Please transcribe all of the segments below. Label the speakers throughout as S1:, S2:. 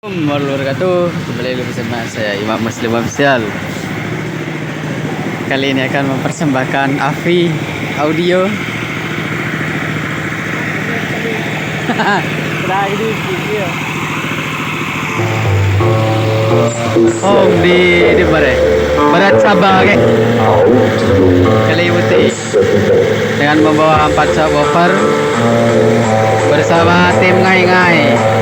S1: Warahmatullahi wabarakatuh. Kembali lagi bersama saya Imam Muslim Official. Kali ini akan mempersembahkan AVI audio. Oh di mana? Berat Sabah oke. Kali ini dengan membawa 4 subwoofer bersama tim ngai-ngai.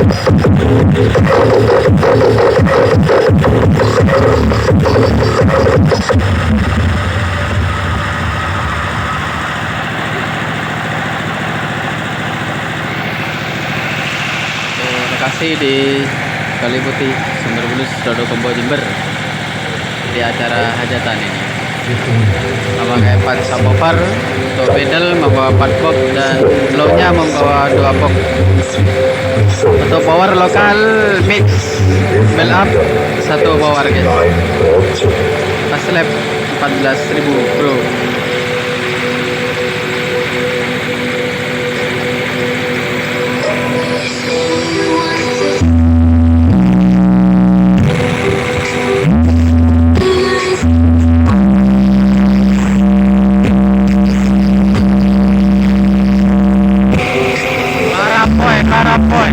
S1: Lokasi di Kali Putih, Sumber Bulus, Dodo Kombo, Jember, di acara hajatan ini. Memakai 4 subwoofer, untuk pedal membawa 4 box dan low-nya membawa 2 box. Untuk power lokal mix bell up 1 power guys. Pas lap 14.000 bro. Parapoy.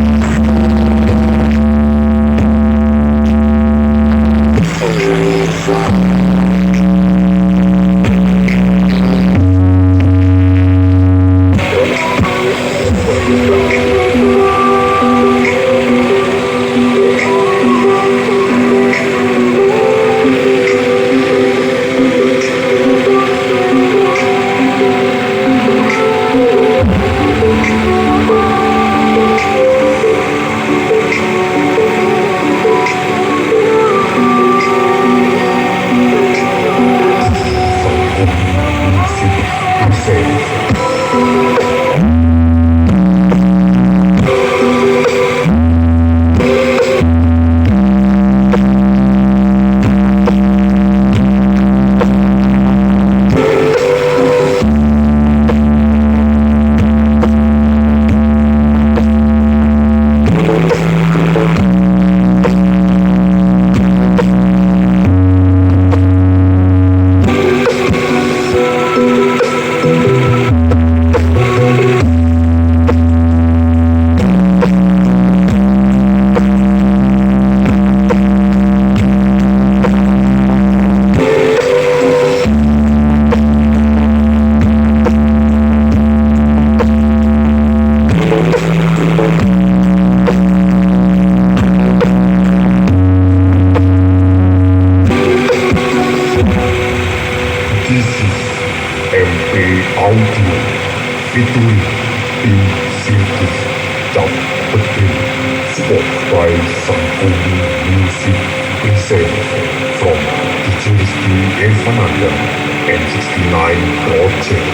S2: Audio featuring Tim Silkis Jump Between Spot by Sangkuni Music present from the Jurisdi Evananda and 69 Project.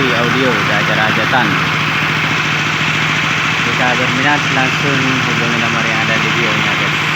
S1: mengikuti audio di acara hajatan. Jika berminat langsung hubungi nomor yang ada di bio-nya guys.